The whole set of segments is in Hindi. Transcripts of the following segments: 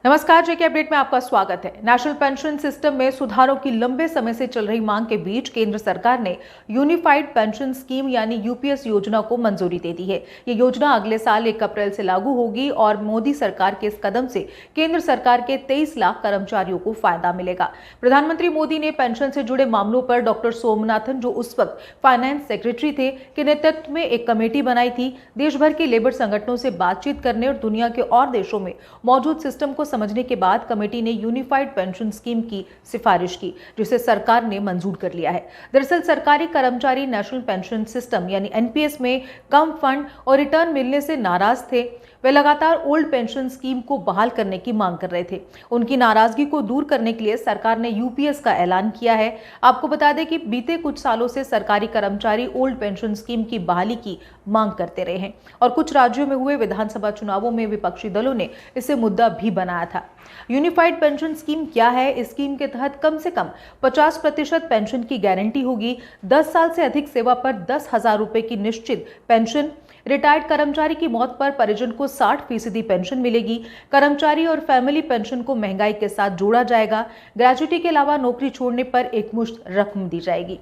नमस्कार, जेके अपडेट में आपका स्वागत है। नेशनल पेंशन सिस्टम में सुधारों की लंबे समय से चल रही मांग के बीच केंद्र सरकार ने यूनिफाइड पेंशन स्कीम यानी यूपीएस योजना को मंजूरी दे दी है। ये योजना अगले साल 1 अप्रैल से लागू होगी और मोदी सरकार के इस कदम से केंद्र सरकार के 23 लाख कर्मचारियों को फायदा मिलेगा। प्रधानमंत्री मोदी ने पेंशन से जुड़े मामलों पर डॉक्टर सोमनाथन, जो उस वक्त फाइनेंस सेक्रेटरी थे, के नेतृत्व में एक कमेटी बनाई थी। देश भर के लेबर संगठनों से बातचीत करने और दुनिया के और देशों में मौजूद सिस्टम को समझने के बाद कमेटी ने यूनिफाइड पेंशन स्कीम की सिफारिश की, जिसे सरकार ने मंजूर कर लिया है। दरअसल सरकारी कर्मचारी नेशनल पेंशन सिस्टम यानी एनपीएस में कम फंड और रिटर्न मिलने से नाराज थे। वे लगातार ओल्ड पेंशन स्कीम को बहाल करने की मांग कर रहे थे। उनकी नाराजगी को दूर करने के लिए सरकार ने यूपीएस का ऐलान किया है। आपको बता दें कि बीते कुछ सालों से सरकारी कर्मचारी ओल्ड पेंशन स्कीम की बहाली की मांग करते रहे हैं और कुछ राज्यों में हुए विधानसभा चुनावों में विपक्षी दलों ने इसे मुद्दा भी बनाया था। यूनिफाइड पेंशन स्कीम क्या है? इस स्कीम के तहत कम से कम 50% पेंशन की गारंटी होगी। 10 साल से अधिक सेवा पर 10,000 रुपए की निश्चित पेंशन। रिटायर्ड कर्मचारी की मौत पर परिजन को 60% पेंशन मिलेगी। कर्मचारी और फैमिली पेंशन को महंगाई के साथ जोड़ा जाएगा। ग्रेच्युटी के अलावा नौकरी छोड़ने पर एकमुश्त रकम दी जाएगी।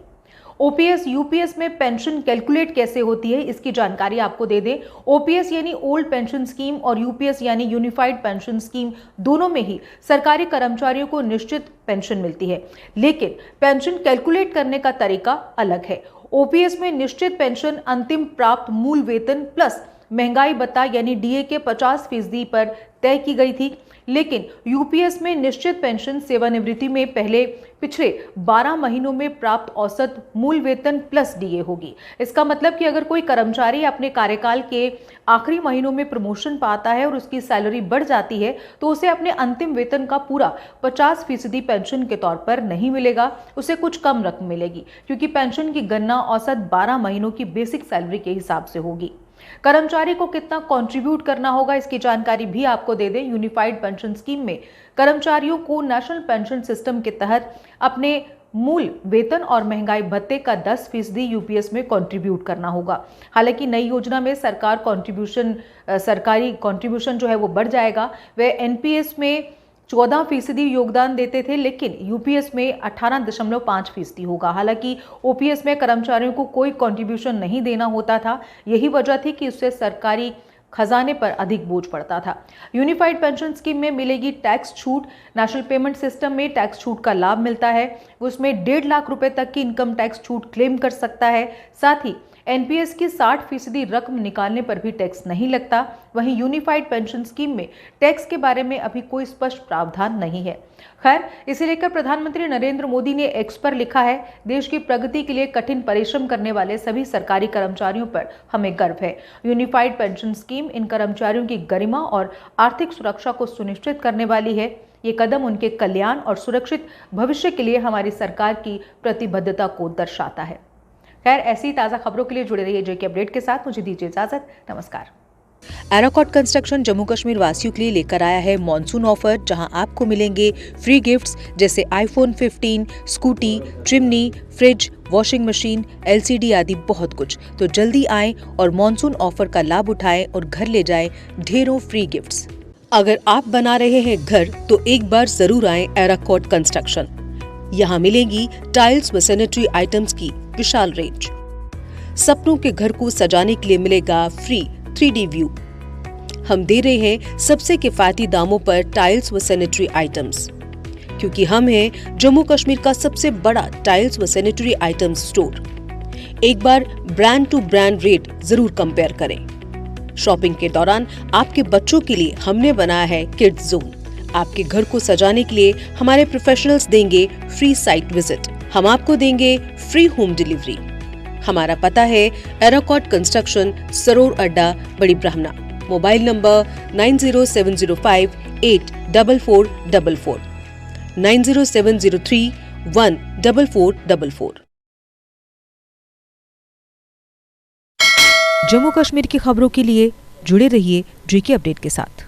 ओपीएस यूपीएस में पेंशन कैलकुलेट कैसे होती है, इसकी जानकारी आपको दे दें। ओपीएस यानी ओल्ड पेंशन स्कीम और यूपीएस यानी यूनिफाइड पेंशन स्कीम, दोनों में ही सरकारी कर्मचारियों को निश्चित पेंशन मिलती है, लेकिन पेंशन कैलकुलेट करने का तरीका अलग है। ओपीएस में निश्चित पेंशन अंतिम प्राप्त मूल वेतन प्लस महंगाई भत्ता यानी डीए के 50% पर तय की गई थी, लेकिन यूपीएस में निश्चित पेंशन सेवानिवृत्ति में पिछले 12 महीनों में प्राप्त औसत मूल वेतन प्लस डीए होगी। इसका मतलब कि अगर कोई कर्मचारी अपने कार्यकाल के आखिरी महीनों में प्रमोशन पाता है और उसकी सैलरी बढ़ जाती है, तो उसे अपने अंतिम वेतन का पूरा 50% पेंशन के तौर पर नहीं मिलेगा, उसे कुछ कम रकम मिलेगी, क्योंकि पेंशन की गणना औसत 12 महीनों की बेसिक सैलरी के हिसाब से होगी। कर्मचारी को कितना कंट्रीब्यूट करना होगा, इसकी जानकारी भी आपको दे दें। यूनिफाइड पेंशन स्कीम में कर्मचारियों को नेशनल पेंशन सिस्टम के तहत अपने मूल वेतन और महंगाई भत्ते का 10% यूपीएस में कंट्रीब्यूट करना होगा। हालांकि नई योजना में सरकारी कंट्रीब्यूशन जो है वो बढ़ जाएगा। वे एनपीएस में 14% योगदान देते थे, लेकिन यूपीएस में 18.5% होगा। हालांकि ओपीएस में कर्मचारियों को कोई कंट्रीब्यूशन नहीं देना होता था। यही वजह थी कि उससे सरकारी खजाने पर अधिक बोझ पड़ता था। यूनिफाइड पेंशन स्कीम में मिलेगी टैक्स छूट। नेशनल पेमेंट सिस्टम में टैक्स छूट का लाभ मिलता है। उसमें 1.5 लाख रुपए तक की इनकम टैक्स छूट क्लेम कर सकता है। साथ ही एनपीएस की 60% रकम निकालने पर भी टैक्स नहीं लगता। वहीं यूनिफाइड पेंशन स्कीम में टैक्स के बारे में अभी कोई स्पष्ट प्रावधान नहीं है। खैर, इसे लेकर प्रधानमंत्री नरेंद्र मोदी ने एक्स पर लिखा है, देश की प्रगति के लिए कठिन परिश्रम करने वाले सभी सरकारी कर्मचारियों पर हमें गर्व है। यूनिफाइड पेंशन स्कीम इन कर्मचारियों की गरिमा और आर्थिक सुरक्षा को सुनिश्चित करने वाली है। ये कदम उनके कल्याण और सुरक्षित भविष्य के लिए हमारी सरकार की प्रतिबद्धता को दर्शाता है। खैर, ऐसी ताज़ा खबरों के लिए जुड़े रहिए जेके अपडेट के साथ। मुझे दीजिए इजाजत। नमस्कार। एराकॉट कंस्ट्रक्शन जम्मू कश्मीर वासियों के लिए लेकर आया है मॉनसून ऑफर, जहां आपको मिलेंगे फ्री गिफ्ट्स जैसे iPhone 15, scooty, chimney, fridge, washing machine, LCD आदि बहुत कुछ। तो जल्दी आएं और मॉनसून ऑफर का लाभ उठाएं और घर ले जाएं ढेरों फ्री गिफ्ट्स। अगर आप बना रहे हैं घर, तो एक बार जरूर आएं एराकॉट कंस्ट्रक्शन। यहाँ मिलेंगी टाइल्स व सैनिटरी आइटम्स की विशाल रेंज। सपनों के घर को सजाने के लिए मिलेगा फ्री 3D व्यू। हम दे रहे हैं सबसे किफायती दामों पर टाइल्स व सैनिटरी आइटम्स, क्योंकि हम हैं जम्मू कश्मीर का सबसे बड़ा टाइल्स व सैनिटरी आइटम्स स्टोर। एक बार ब्रांड टू ब्रांड रेट जरूर कंपेयर करें। शॉपिंग के दौरान आपके बच्चों के लिए हमने बनाया है किड्स जोन। आपके घर को सजाने के लिए हमारे प्रोफेशनल्स देंगे फ्री साइट विजिट। हम आपको देंगे फ्री होम डिलीवरी। हमारा पता है एराकॉट कंस्ट्रक्शन, सरोर अड्डा, बड़ी ब्राह्मणा। Mobile number 9070584444, 9070314444। जम्मू कश्मीर की खबरों के लिए जुड़े रहिए जेके अपडेट के साथ।